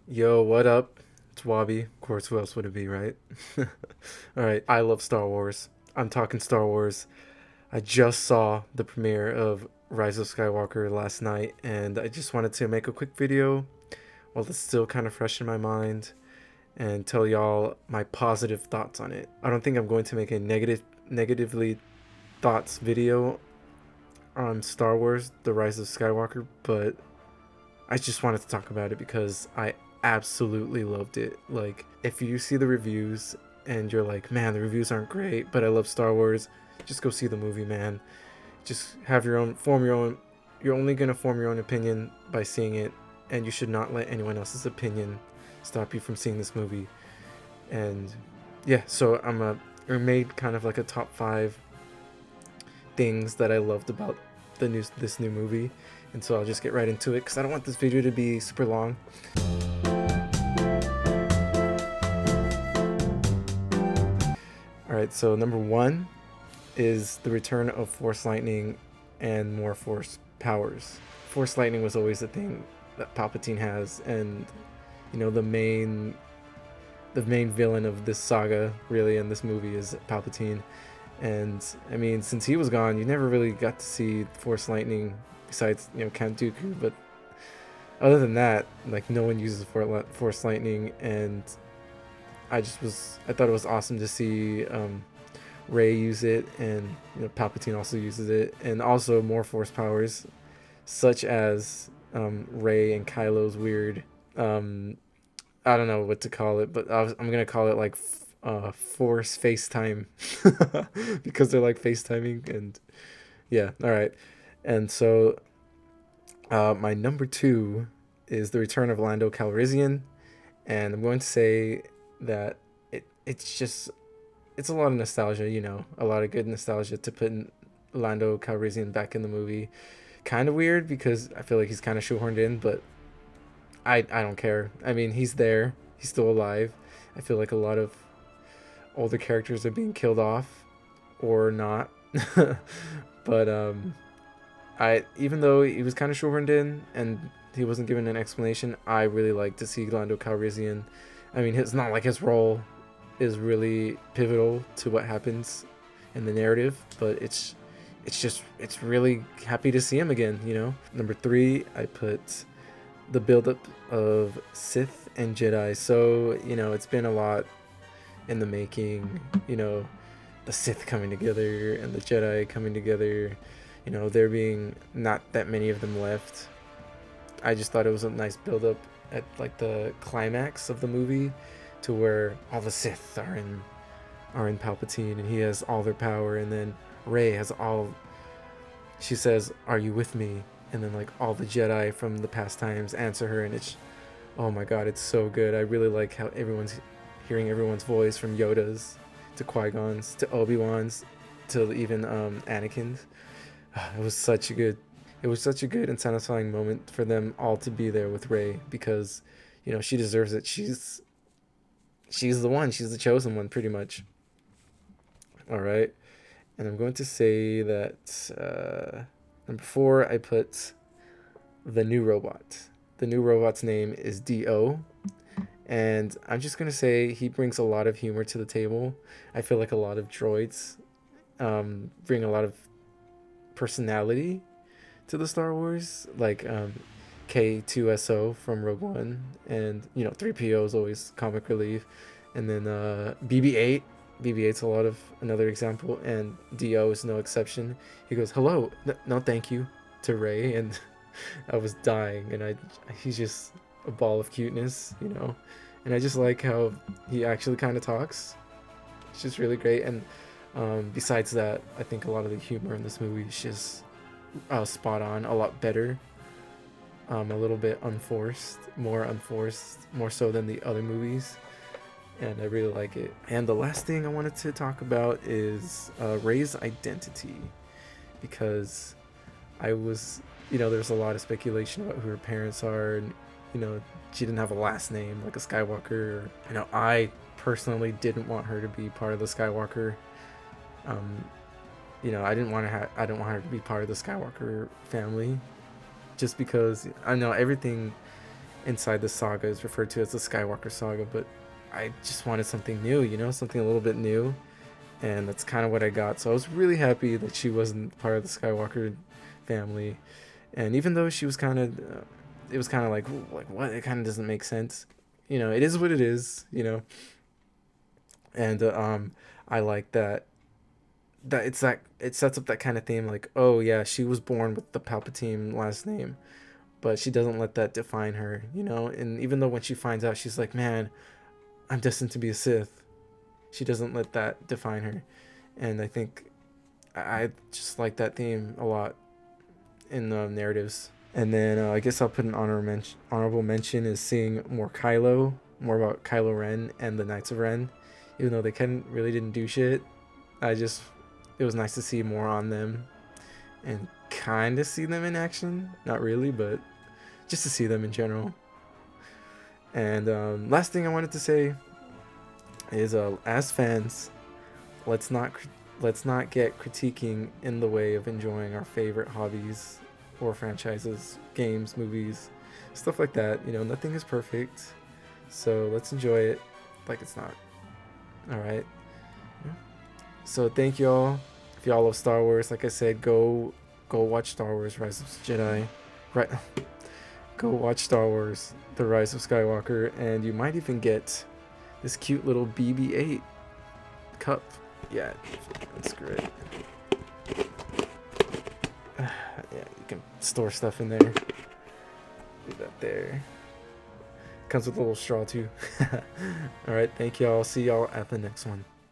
Yo, what up? It's Wabi. Of course, who else would it be, right? Alright, I love Star Wars. I'm talking Star Wars. I just saw the premiere of Rise of Skywalker last night, and I just wanted to make a quick video while it's still kind of fresh in my mind and tell y'all my positive thoughts on it. I don't think I'm going to make a negatively thoughts video on Star Wars, The Rise of Skywalker, but I just wanted to talk about it because I absolutely loved it. Like, if you see the reviews and you're like, man, the reviews aren't great, but I love Star Wars, just go see the movie, man. Just have your own, form your own. You're only going to form your own opinion by seeing it, and you should not let anyone else's opinion stop you from seeing this movie. And yeah, so I made kind of like a top 5 things that I loved about this new movie, and so I'll just get right into it because I don't want this video to be super long. All right, so number 1 is the return of Force Lightning and more Force powers. Force Lightning was always the thing that Palpatine has, and the main villain of this saga, really, in this movie is Palpatine. And I mean, since he was gone, you never really got to see Force Lightning besides, Count Dooku. But other than that, like, no one uses Force Lightning, and I thought it was awesome to see Rey use it, and Palpatine also uses it, and also more Force powers, such as Rey and Kylo's weird. I don't know what to call it, but I'm gonna call it like Force FaceTime because they're like FaceTiming, and yeah, all right. And so my number 2 is the return of Lando Calrissian, and I'm going to say that it's a lot of nostalgia, a lot of good nostalgia to put Lando Calrissian back in the movie. Kind of weird because I feel like he's kind of shoehorned in, but I don't care. I mean, he's there. He's still alive. I feel like a lot of older characters are being killed off or not. But I even though he was kind of shoehorned in and he wasn't given an explanation, I really like to see Lando Calrissian. I mean, it's not like his role is really pivotal to what happens in the narrative, but it's really happy to see him again. Number 3, I put the buildup of Sith and Jedi. So it's been a lot in the making. The Sith coming together and the Jedi coming together. There being not that many of them left. I just thought it was a nice buildup at like the climax of the movie, to where all the Sith are in Palpatine, and he has all their power, and then Rey has all. She says, "Are you with me?" And then like all the Jedi from the past times answer her, and it's, oh my god, it's so good. I really like how everyone's hearing everyone's voice, from Yoda's to Qui-Gon's to Obi-Wan's to even Anakin's. It was such a good and satisfying moment for them all to be there with Rey, because she deserves it. She's the one. She's the chosen one, pretty much. All right, and I'm going to say that number 4, I put the new robot. The new robot's name is Do, and I'm just gonna say he brings a lot of humor to the table. I feel like a lot of droids bring a lot of personality to the Star Wars, like K2SO from Rogue One, and 3PO is always comic relief, and then BB-8. BB-8's another example, and Do is no exception. He goes, "Hello, no, thank you," to Rey, and I was dying, and he's just a ball of cuteness, and I just like how he actually kind of talks. It's just really great, and besides that, I think a lot of the humor in this movie is just spot on, a lot better, a little bit unforced, more so than the other movies, and I really like it. And the last thing I wanted to talk about is Rey's identity, because there's a lot of speculation about who her parents are, and she didn't have a last name like a Skywalker. I personally didn't want her to be part of the Skywalker. I didn't want her to be part of the Skywalker family, just because I know everything inside the saga is referred to as the Skywalker saga, but I just wanted something new, you know, something a little bit new, and that's kind of what I got. So I was really happy that she wasn't part of the Skywalker family, and even though she was kind of, it was kind of like what? It kind of doesn't make sense, you know. It is what it is, you know, and I like that it's that it sets up that kind of theme, like, oh yeah, she was born with the Palpatine last name, but she doesn't let that define her, you know. And even though when she finds out, she's like, man, I'm destined to be a Sith, she doesn't let that define her. And I think I just like that theme a lot in the narratives. And then I guess I'll put an honorable mention is seeing more about Kylo Ren and the Knights of Ren, even though they really didn't do shit. It was nice to see more on them and kind of see them in action. Not really, but just to see them in general. And last thing I wanted to say is, as fans, let's not get critiquing in the way of enjoying our favorite hobbies or franchises, games, movies, stuff like that. You know, nothing is perfect, so let's enjoy it like it's not. All right. So thank y'all. If y'all love Star Wars, like I said, go watch Star Wars: Rise of Jedi. Right. Go watch Star Wars: The Rise of Skywalker, and you might even get this cute little BB-8 cup. Yeah, that's great. Yeah, you can store stuff in there. Leave that there. Comes with a little straw too. All right, thank y'all. See y'all at the next one.